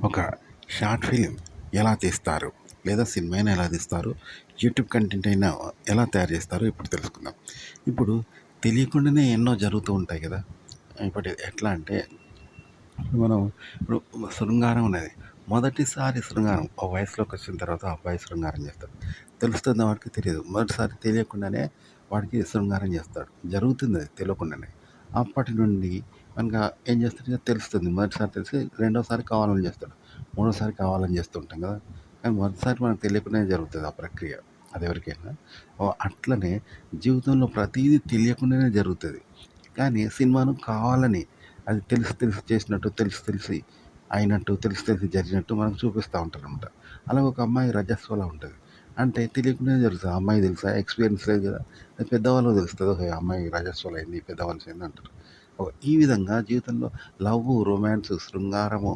ఒక short film ఎలా తీస్తారు, లేదా సినిమా అయినా ఎలా తీస్తారు, యూట్యూబ్ కంటెంట్ అయినా ఎలా తయారు చేస్తారో ఇప్పుడు తెలుసుకుందాం. ఇప్పుడు తెలియకుండానే ఎన్నో జరుగుతూ ఉంటాయి కదా. ఇప్పుడు ఎట్లా అంటే మనం ఇప్పుడు శృంగారం ఉన్నది. మొదటిసారి శృంగారం ఒక వయసులోకి వచ్చిన తర్వాత అబ్బాయి శృంగారం చేస్తాడు. తెలుస్తుంది వాడికి తెలియదు. మొదటిసారి తెలియకుండానే వాడికి శృంగారం చేస్తాడు. జరుగుతుంది అది తెలియకుండానే. అప్పటి నుండి మనకు ఏం చేస్తాడు, ఇక తెలుస్తుంది. మొదటిసారి తెలిసి రెండోసారి కావాలని చేస్తాడు, మూడోసారి కావాలని చేస్తూ ఉంటాం కదా. కానీ మొదటిసారి మనకు తెలియకుండానే జరుగుతుంది ఆ ప్రక్రియ. అది ఎవరికైనా అట్లనే జీవితంలో ప్రతీదీ తెలియకుండానే జరుగుతుంది. కానీ సినిమాను కావాలని అది తెలిసి తెలిసి చేసినట్టు, తెలిసి తెలిసి అయినట్టు, తెలిసి తెలిసి జరిగినట్టు మనకు చూపిస్తూ ఉంటారనమాట. అలాగే ఒక అమ్మాయి రజస్వలా ఉంటుంది. అంటే తెలియకుండానే జరుగుతుంది. ఆ అమ్మాయి తెలుసా, ఎక్స్పీరియన్స్ లేదు కదా. అది పెద్దవాళ్ళకి తెలుస్తుంది. ఓహో ఈ అమ్మాయి రజస్వల అయింది, పెద్దవాళ్ళు అయింది అంటారు. ఈ విధంగా జీవితంలో లవ్, రొమాన్స్, శృంగారము,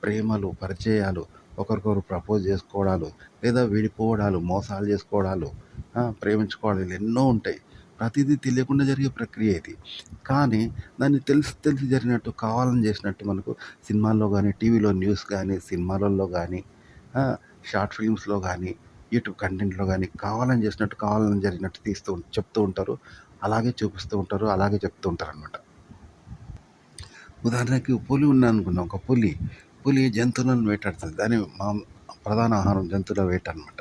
ప్రేమలు, పరిచయాలు, ఒకరికొకరు ప్రపోజ్ చేసుకోవడాలు, లేదా విడిపోవడాలు, మోసాలు చేసుకోవడాలు, ప్రేమించుకోవడాలు ఎన్నో ఉంటాయి. ప్రతిదీ తెలియకుండా జరిగే ప్రక్రియ ఇది. కానీ దాన్ని తెలిసి తెలిసి జరిగినట్టు, కావాలని చేసినట్టు మనకు సినిమాల్లో కానీ, టీవీలో న్యూస్ కానీ, సినిమాలలో కానీ, షార్ట్ ఫిల్మ్స్లో కానీ, యూట్యూబ్ కంటెంట్లో కానీ కావాలని చేసినట్టు, కావాలని జరిగినట్టు చెప్తూ ఉంటారు. అలాగే చూపిస్తూ ఉంటారు, అలాగే చెప్తూ ఉంటారు అనమాట. ఉదాహరణకి పులి ఉందనుకుందాం. ఒక పులి జంతువులను వేటాడుతుంది. దాని ప్రధాన ఆహారం జంతువుల వేట అనమాట.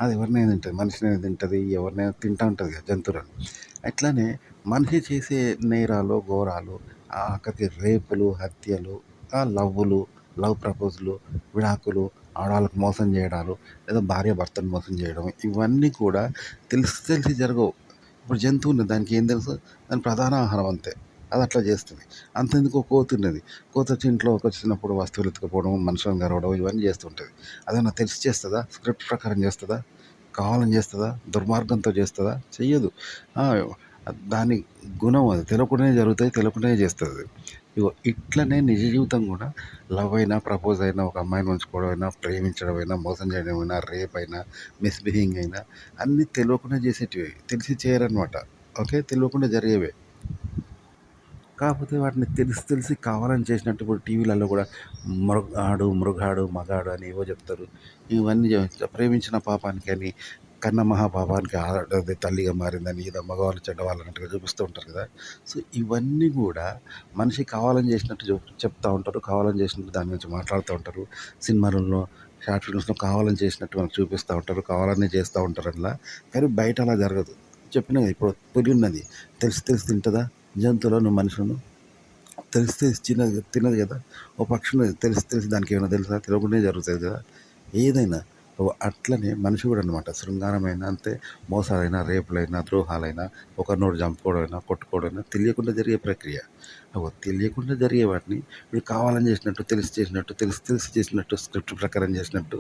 అది ఎవరినైనా తింటుంది, మనిషినైనా తింటుంది, ఎవరినైనా తింటూ ఉంటుంది కదా జంతువులను. అట్లానే మనిషి చేసే నేరాలు, ఘోరాలు, ఆఖరికి రేపులు, హత్యలు, లవ్వులు, లవ్ ప్రపోజలు, విడాకులు, ఆడవాళ్ళకు మోసం చేయడాలు, లేదా భార్య భర్తను మోసం చేయడం, ఇవన్నీ కూడా తెలిసి తెలిసి జరగవు. ఇప్పుడు జంతువు ఉన్నది, దానికి ఏం తెలుసు, దాని ప్రధాన ఆహారం అంతే, అది అట్లా చేస్తుంది. అంతెందుకు కోతి ఉన్నది, కోతి వచ్చి ఇంట్లోకి వచ్చినప్పుడు వస్తువులు ఎత్తుకుపోవడం, మనుషులను గరవడం, ఇవన్నీ చేస్తుంటుంది. అదన్నా తెలిసి చేస్తుందా? స్క్రిప్ట్ ప్రకారం చేస్తుందా? కావాలని చేస్తుందా? దుర్మార్గంతో చేస్తుందా? చెయ్యదు. దాని గుణం అది. తెలియకుండానే జరుగుతాయి, తెలియకుండానే చేస్తుంది. ఇగో ఇట్లనే నిజ జీవితం కూడా లవ్ అయినా, ప్రపోజ్ అయినా, ఒక అమ్మాయిని ఉంచుకోవడం అయినా, ప్రేమించడం అయినా, మోసం చేయడం అయినా, రేప్ అయినా, మిస్బిహేవింగ్ అయినా అన్నీ తెలియకుండా చేసేటివి, తెలిసి చేయరనమాట. ఓకే, తెలియకుండా జరిగేవే. కాకపోతే వాటిని తెలిసి తెలిసి కావాలని చేసినట్టు ఇప్పుడు టీవీలలో కూడా మృగాడు, మగాడు అని ఏవో చెప్తారు. ఇవన్నీ ప్రేమించిన పాపానికి అని, కన్న మహాపాపానికి అది తల్లిగా మారిందని, ఏదో మగవాళ్ళు చెడ్డవాళ్ళు అన్నట్టుగా చూపిస్తూ ఉంటారు కదా. సో ఇవన్నీ కూడా మనిషి కావాలని చేసినట్టు చెప్తూ ఉంటారు, కావాలని చేసినట్టు దాని గురించి మాట్లాడుతూ ఉంటారు. సినిమాలలో, షార్ట్ ఫిల్మ్స్లో కావాలని చేసినట్టు మనకు చూపిస్తూ ఉంటారు, కావాలని చేస్తూ ఉంటారు అట్లా. కానీ బయట అలా జరగదు. చెప్పిన ఇప్పుడు పులి ఉన్నది, తెలిసి తెలిసి తింటుందా జంతువులను, మనుషులను? తెలిసి తెలిసి తినదు కదా. ఓ పక్షి ఉన్నది, తెలిసి తెలిసి దానికి ఏమైనా తెలుసా? తెలియకుండానే జరుగుతుంది కదా ఏదైనా. అట్లనే మనిషి కూడా అనమాట. శృంగారమైనా అంతే, మోసాలైనా, రేపులైనా, ద్రోహాలైనా, ఒకరినోడు చంపుకోవడమైనా, కొట్టుకోవడమైనా తెలియకుండా జరిగే ప్రక్రియ. తెలియకుండా జరిగే వాటిని వీడు కావాలని చేసినట్టు, తెలిసి చేసినట్టు, తెలిసి తెలిసి చేసినట్టు, స్క్రిప్ట్ ప్రకారం చేసినట్టు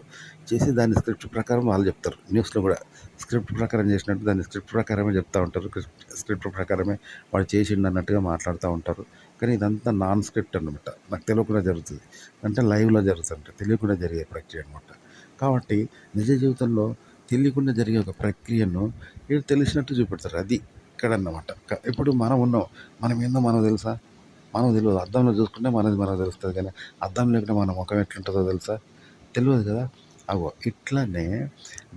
చేసి దాన్ని స్క్రిప్ట్ ప్రకారం వాళ్ళు చెప్తారు. న్యూస్లో కూడా స్క్రిప్ట్ ప్రకారం చేసినట్టు దాన్ని స్క్రిప్ట్ ప్రకారమే చెప్తూ ఉంటారు. స్క్రిప్ట్ ప్రకారమే వాడు చేసిండు అన్నట్టుగా మాట్లాడుతూ ఉంటారు. కానీ ఇదంతా నాన్ స్క్రిప్ట్ అనమాట. నాకు తెలియకుండా జరుగుతుంది. అంటే లైవ్లో జరుగుతుంది, తెలియకుండా జరిగే ప్రక్రియ అనమాట. కాబట్టి నిజ జీవితంలో తెలియకుండా జరిగే ఒక ప్రక్రియను వీళ్ళు తెలిసినట్టు చూపెడతారు. అది ఇక్కడ అన్నమాట. ఇప్పుడు మనం ఉన్నాం, మనం ఏందో మనకు తెలుసా? మనకు తెలియదు. అద్దంలో చూసుకుంటే మనది మనకు తెలుస్తుంది. కానీ అద్దం లేకుండా మన ముఖం ఎట్లుంటుందో తెలుసా? తెలియదు కదా. ఇట్లనే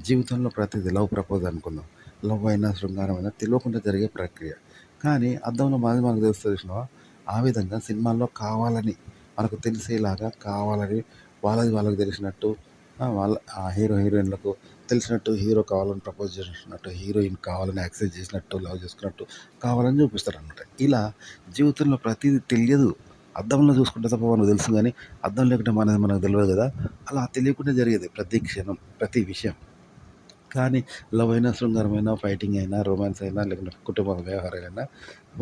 జీవితంలో ప్రతిదీ లవ్ ప్రపోజ్ అనుకుందాం. లవ్ అయినా, శృంగారం అయినా తెలియకుండా జరిగే ప్రక్రియ. కానీ అద్దంలో మనది మనకు తెలుస్తుంది చూసినావా? ఆ విధంగా సినిమాల్లో కావాలని మనకు తెలిసేలాగా, కావాలని వాళ్ళది వాళ్ళకి తెలిసినట్టు, వాళ్ళ ఆ హీరో హీరోయిన్లకు తెలిసినట్టు, హీరో కావాలని ప్రపోజ్ చేసినట్టు, హీరోయిన్ కావాలని యాక్సెప్ట్ చేసినట్టు, లవ్ చేసుకున్నట్టు కావాలని చూపిస్తారనమాట. ఇలా జీవితంలో ప్రతిదీ తెలియదు. అద్దంలో చూసుకుంటే తప్ప మనకు తెలుసు, కానీ అద్దం లేకుంటే మనది మనకు తెలియదు కదా. అలా తెలియకుండా జరిగేది ప్రతి క్షణం, ప్రతి విషయం. కానీ లవ్ అయినా, శృంగారమైనా, ఫైటింగ్ అయినా, రొమాన్స్ అయినా, లేకుంటే కుటుంబ వ్యవహారాలైనా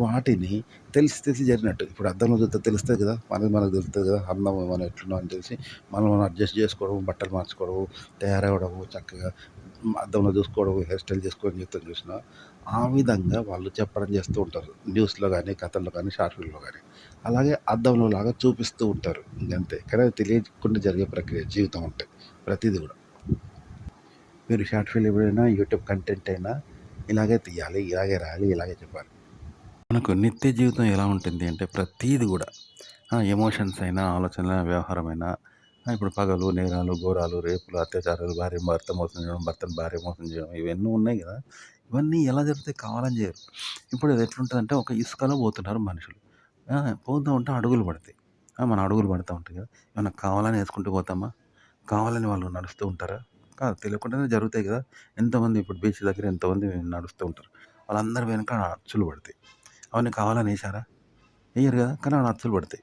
వాటిని తెలిసి తెలిసి జరిగినట్టు. ఇప్పుడు అద్దంలో చూస్తే తెలుస్తుంది కదా, మనది మనకు తెలుస్తుంది కదా, అందం మనం ఎట్లున్నాం అని తెలిసి మనం మనం అడ్జస్ట్ చేసుకోవడం, బట్టలు మార్చుకోవడం, తయారవడము, చక్కగా అద్దంలో చూసుకోవడం, హెయిర్ స్టైల్ చేసుకోవడం చేస్తాం చూసిన. ఆ విధంగా వాళ్ళు చెప్పడం చేస్తూ ఉంటారు న్యూస్లో కానీ, కథల్లో కానీ, షార్ట్ ఫిల్మ్లో కానీ. అలాగే అద్దంలో లాగా చూపిస్తూ ఉంటారు, ఇంకంతే. కానీ అది తెలియకుండా జరిగే ప్రక్రియ జీవితం అంటే ప్రతిదీ కూడా. మీరు షార్ట్ ఫిల్మ్ అయినా, యూట్యూబ్ కంటెంట్ అయినా ఇలాగే తీయాలి, ఇలాగే రాయాలి, ఇలాగే చెప్పాలి. మనకు నిత్య జీవితం ఎలా ఉంటుంది అంటే ప్రతీది కూడా ఎమోషన్స్ అయినా, ఆలోచనల వ్యవహారమైనా, ఇప్పుడు పగలు, నేరాలు, ఘోరాలు, రేపులు, అత్యాచారాలు, భార్య భర్త మోసం చేయడం, భర్తను భార్య మోసం చేయడం ఇవన్నీ ఉన్నాయి గదా! ఇవన్నీ ఎలా జరుగుతాయి? కావాలని జేయరు. ఇప్పుడు అది ఎట్లుంటదంటే ఒక ఇసుకలో పోతున్నారు మనుషులు. ఆ! పోతా ఉంటే అడుగులు పడతాయి. మన అడుగులు పడతా ఉంటాయి గదా! ఏమన్నా కావాలని యేసుకుంటూ పోతామా? కావాలని వాళ్ళు నడుస్తూ ఉంటారా? కాదు. తెలియకుండానే జరుగుతాయి గదా! ఎంతమంది ఇప్పుడు బీచ్ దగ్గర ఎంతమంది నడుస్తూ ఉంటారు. వాళ్ళందరి వెనక అచ్చులు పడతాయి. అవన్నీ కావాలని యేసారా? ఎయ్యరు గదా! కానీ ఆడ అచ్చులు పడతాయి.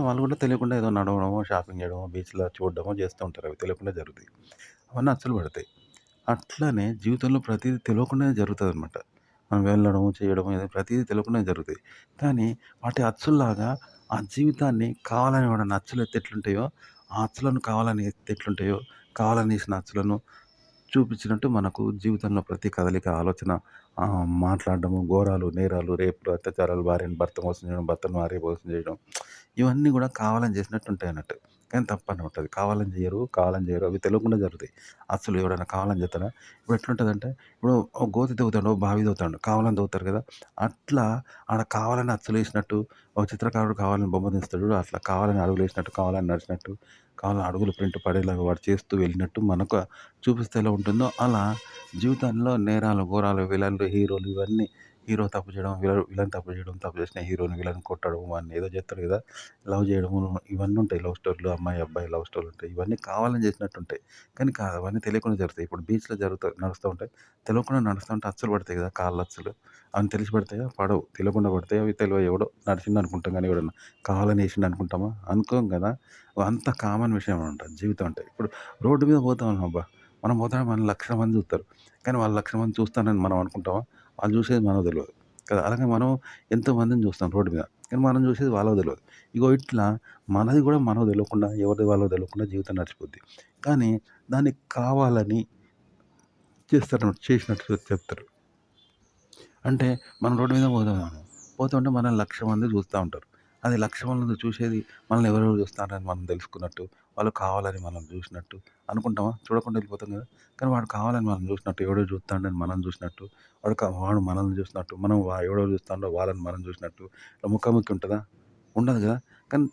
వాళ్ళు కూడా తెలియకుండా ఏదో నడవడమో, షాపింగ్ చేయడమో, బీచ్‌లో చూడడమో చేస్తూ ఉంటారు. అవి తెలియకుండా జరుగుతాయి. అవన్నీ అచ్చులు పడతాయి. అట్లనే జీవితంలో ప్రతీదీ తెలవకుండానే జరుగుతదనమాట. మనం వెళ్ళడము, చేయడము ఇది ప్రతీదీ తెలవకుండానే జరుగుతాయి. కానీ వాటి అచ్చుల్లాగా ఆ జీవితాన్ని కావాలని ఎవడన్నా అచ్చులెత్తే ఎట్లుంటాయో, ఆ అచ్చులను కావాలని ఎత్తే ఎట్లుంటాయో, కావాలని ఏసిన అచ్చులను చూపించినట్టు మనకు జీవితంలో ప్రతి కదలిక, ఆలోచన మాట్లాడడము, ఘోరాలు, నేరాలు, రేపులు, అత్యాచారాలు, భార్యను భర్త మోసం చేయడం, భర్తను భార్య మోసం చేయడం ఇవన్నీ గూడా కావాలని చేసినట్టు ఉంటాయన్నట్టు. కానీ తప్పనమాట అది. కావాలని జెయ్యరు, కావాలని జెయ్యరు. అవి తెలవకుండా జరుగుతాయి. అసలు ఎవడైనా కావాలని జేత్తాడా? ఇప్పుడు ఎట్లుంటదంటే, ఇప్పుడు ఒక గోతి తవ్వుతాడు, ఓ బావి తవ్వుతాడు. కావాలని తవ్వుతారు గదా! అట్లా ఆడ కావాలని అచ్చులేసినట్టు, ఒక చిత్రకారుడు కావాలని బొమ్మ తీస్తాడు చూడు, అట్లా కావాలని అడుగులేసినట్టు, కావాలని నడిచినట్టు, కావాలని అడుగులు ప్రింట్ పడేలాగా వాడు చేస్తూ వెళ్ళినట్టు మనకు చూపిస్తే ఎలా ఉంటుందో, అలా జీవితంలో నేరాలు, ఘోరాలు, విలన్లు, హీరోలు ఇవన్నీ హీరో తప్పు చేయడం, విలన్ తప్పు చేయడం, తప్పు చేసిన హీరోని, విలన్ కొట్టడం, వాడిని ఏదో చేస్తాడు గదా! లవ్ చేయడము ఇవన్నీ ఉంటాయి. లవ్ స్టోరీలు అమ్మాయి, అబ్బాయి లవ్ స్టోరీలు ఉంటాయి. ఇవన్నీ కావాలని చేసినట్టుంటాయి. కానీ కాదు అవన్నీ తెలియకుండా జరుగుతాయి. ఇప్పుడు బీచ్‌లో నడుస్తూ ఉంటాయి. తెలవకుండా నడుస్తూ ఉంటే అచ్చులు పడతాయి గదా! కాళ్ళచ్చులు. అవన్నీ తెలిసి పడతాయా? పడవు. తెలియకుండా పడతాయి. అవి తెలవవు. ఎవడో నడిచిండనుకుంటాం గానీ ఎవడన్నా కావాలని ఏసిండనుకుంటామా? అనుకోం గదా! అంత కామన్ విషయం అనమాట జీవితం అంటే. ఇప్పుడు రోడ్డు మీద పోతా ఉన్నాం అబ్బా! మనం పోతుంటే మనల్ని లక్షల మంది చూస్తారు. కానీ వాళ్ళు లక్షల మంది చూస్తారని మనం అనుకుంటామా? వాళ్ళు చూసేది మనకు తెలవదు. కదా! అలాగే మనం ఎంతో మందిని చూస్తాం రోడ్డు మీద. కానీ మనం చూసేది వాళ్ళకి తెలవదు. ఇగో ఇట్లా మనది గూడా మనకు తెలవకుండా, ఎవరిది వాళ్ళకి తెలవకుండా జీవితం నడిచిపోద్ది. కానీ దాన్ని కావాలని చేసినట్టు చెప్తారు. అంటే మనం రోడ్డు మీద పోతున్నాము. పోతుంటే మనల్ని 1,00,000 మంది చూస్తా ఉంటారు. అది 1,00,000 మంది చూసేది మనల్ని ఎవరెవరు చూస్తున్నారని మనం తెలుసుకున్నట్టు, వాళ్ళు కావాలని మనల్ని చూసినట్టు అనుకుంటామా? చూడకుండా వెళ్ళిపోతాం కదా! కానీ వాడు కావాలని మనల్ని చూసినట్టు, ఎవడో చూస్తాండని మనం చూసినట్టు, వాడు మనల్ని చూసినట్టు, మనం ఎవడెవరు చూస్తాండో వాళ్ళని మనం చూసినట్టు, ఇట్లా ముఖాముఖి ఉంటదా? ఉండదు కదా! కానీ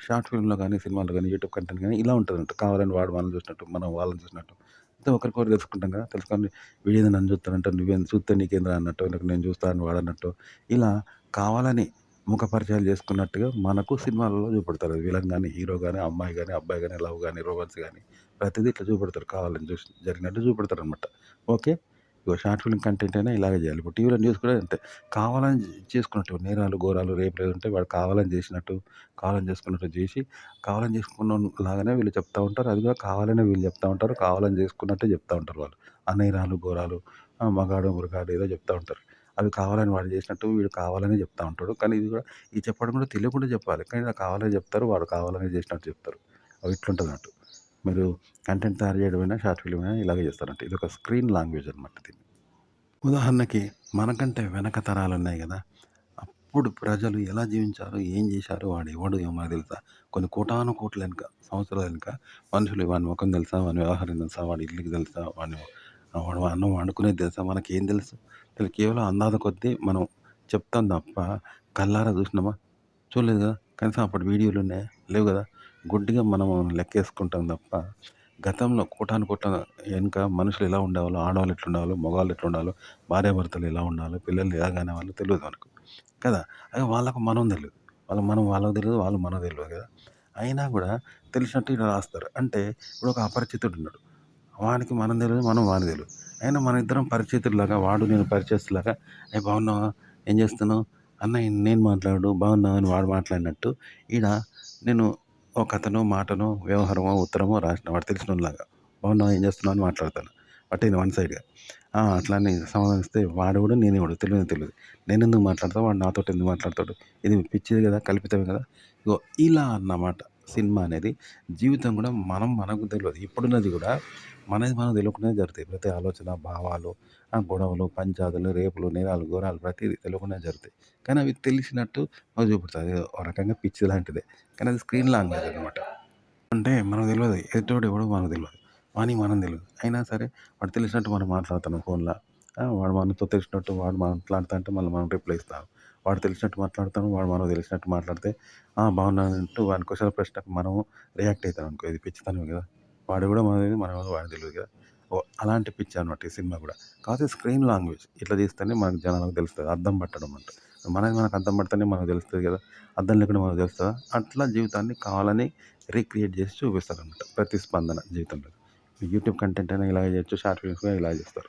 షార్ట్ ఫిల్మ్‌లో గాని, సినిమాలో గాని, యూట్యూబ్ కంటెంట్ గాని ఇలా ఉంటదంట. కావాలని వాడు మనల్ని చూసినట్టు, మనం వాళ్ళని చూసినట్టు. అయితే ఒకరికొకరు తెలుసుకుంటాం కదా! తెలుసుకొని వీడేంది నన్ను చూస్తాడంట, నువ్వేం చూస్తే నీకేందిరా అన్నట్టు, లేకపోతే నేను చూస్తా అని వాడన్నట్టు, ఇలా కావాలని ముఖ పరిచయాలు చేసుకున్నట్టుగా మనకు సినిమాలలో చూపెడతారు. విలన్ గాని, హీరో గాని, అమ్మాయి గాని, అబ్బాయి గాని, లవ్ గాని, రొమాన్స్ గాని ప్రతిదీ ఇట్లా చూపెడతారు. కావాలని జరిగినట్టు చూపెడతారనమాట. ఓకే. ఇగో షార్ట్ ఫిల్మ్ కంటెంట్ అయినా ఇలాగే చేయాలి. ఇప్పుడు టీవీలో న్యూస్ కూడా అంతే. కావాలని చేసుకున్నట్టు నేరాలు, ఘోరాలు, రేపులు ఏదుంటే వాడు కావాలని చేసినట్టు, కావాలని చేసుకున్నట్టు చేసి, కావాలని చేసుకున్నోని లాగానే వీళ్ళు చెప్తా ఉంటారు. అది కూడా కావాలనే వీళ్ళు చెప్తా ఉంటారు. కావాలని చేసుకున్నట్టే చెప్తా ఉంటారు వాళ్ళు. ఆ నేరాలు, ఘోరాలు, మగాడు, మురగాడు ఏదో చెప్తా ఉంటారు. అవి కావాలని వాడు చేసినట్టు వీడు కావాలనే చెప్తా ఉంటాడు. కానీ ఇది కూడా ఇది చెప్పడం కూడా తెలియకుండా చెప్పాలి. కానీ ఇలా కావాలనే చెప్తారు. వాడు కావాలనే చేసినట్టు చెప్తారు. అవి ఇట్లుంటదన్నట్టు. మీరు కంటెంట్ తయారు చేయడమైనా, షార్ట్ ఫిల్మ్ అయినా ఇలాగే చేస్తారంట. ఇదొక స్క్రీన్ లాంగ్వేజ్ అనమాట దీన్ని. ఉదాహరణకి మనకంటే వెనక తరాలున్నాయి గదా! అప్పుడు ప్రజలు ఎలా జీవించారు? ఏం జేశారు? వాడెవడు ఏమో మనకు తెలుసా? కొన్ని కోటాను కోట్ల వెనక, సంవత్సరాల వెనక మనుషులు వాని మొఖం తెలుసా? వాని వ్యవహారం తెలుసా? వాడి ఇల్లుకి తెలుసా? వాడు అన్నం వండుకునేది తెలుసా? మనకేం తెలుసు? కేవలం అందాల కొద్దీ మనం చెప్తాం తప్ప కళ్ళారా చూసినామా? చూడలేదు గదా! కనీసం అప్పటి వీడియోలున్నాయా? లేవు గదా! గుడ్డిగా మనం లెక్కేసుకుంటాం తప్ప, గతంలో కోటాను కోట్ల ఎనక మనుషులు ఎలా ఉండేవాళ్ళో, ఆడవాళ్ళు ఎట్లుండేవాళ్ళో, మగవాళ్ళు ఎట్లుండాలో, భార్యాభర్తలు ఎలా ఉండాలో, పిల్లల్ని ఎలా కనేవాళ్ళో తెలవదు మనకు. కదా! అదే వాళ్ళకు మనం తెలీదు. మనం వాళ్ళకి తెలీదు, వాళ్ళు మనకు తెలవదు గదా! అయినా గూడా తెలిసినట్టు ఇలా రాస్తారు. అంటే ఇప్పుడు ఒక అపరిచితుడున్నాడు. వానికి మనం తెలవదు, మనం వానికి తెలవదు. అయినా మన ఇద్దరం పరిచితుల్లాగా, వాడు నేను పరిచయస్తులాగా, "ఏయ్! బాగున్నావా? ఏం చేస్తున్నావు? అన్న నేను మాట్లాడు బాగున్నావా?" అని వాడు మాట్లాడినట్టు, ఈడ నేను ఒకతనో, మాటనో, వ్యవహారమో, ఉత్తరమో రాసిన వాడు తెలిసినోనిలాగా. "బాగున్నావా? ఏం చేస్తున్నావు?" అని మాట్లాడతాను. వట్టిగానే వన్ సైడ్‌గా. అట్లా అని సమాధానిస్తే వాడెవడు, నేనెవడు తెలవనే తెలవదు. నేనెందుకు మాట్లాడతా? వాడు నాతోటి ఎందుకు మాట్లాడతాడు? ఇది పిచ్చిదే కదా! కల్పితమే కదా! ఇగో ఇలా అన్నమాట సినిమా అనేది. జీవితం కూడా మనకు తెలవదు. ఇప్పుడున్నది కూడా మనది మనకు తెలవకుండానే జరుగుతాయి. ప్రతి ఆలోచన, భావాలు, గొడవలు, పంచాయతీలు, రేపులు, నేరాలు, ఘోరాలు ప్రతీది తెలవకుండానే జరుగుతాయి. కానీ అవి తెలిసినట్టు మాకు చూపెడతారు. అదేదో ఒక రకంగా పిచ్చి లాంటిదే. కానీ అది స్క్రీన్ లాంగ్వేజ్ అనమాట. అంటే మనకు తెలవదు. ఎదుటోడు ఎవడో మనకు తెలవదు. వానికి మనం తెలవదు. అయినా సరే వాడు తెలిసినట్టు మనం మాట్లాడుతున్నాం ఫోన్‌ల. వాడు మనతో తెలిసినట్టు వాడు మాట్లాడుతుంటే మళ్ళీ మనం రిప్లై ఇస్తాం. వాడు తెలిసినట్టు మాట్లాడతాం. వాడు మనకు తెలిసినట్టు మాట్లాడితే బాగున్నానంటూ వాని క్వెషన్ ప్రశ్నకు మనము రియాక్ట్ అయితాం అనుకో. ఇది పిచ్చితనమే కదా! వాడు కూడా మనకు తెలీదు. మనం కూడా వాడికి తెలీదు కదా! అలాంటి పిచ్చి అనమాట ఈ సినిమా కూడా. కాకపోతే స్క్రీన్ లాంగ్వేజ్ ఇట్లా తీస్తేనే మనకు జనాలకు తెలుస్తది. అద్దం పట్టడం అంట. మనకు అద్దం పడితేనే మనకు తెలుస్తది కదా! అద్దం లేకుండా మనకు తెలుస్తదా? అట్లా జీవితాన్ని కావాలని రీక్రియేట్ చేసి చూపిస్తారనమాట. ప్రతిస్పందన జీవితంలో. యూట్యూబ్ కంటెంట్ అయినా ఇలాగే చేయొచ్చు. షార్ట్ ఫిల్మ్స్ కూడా ఇలాగే చేస్తారు.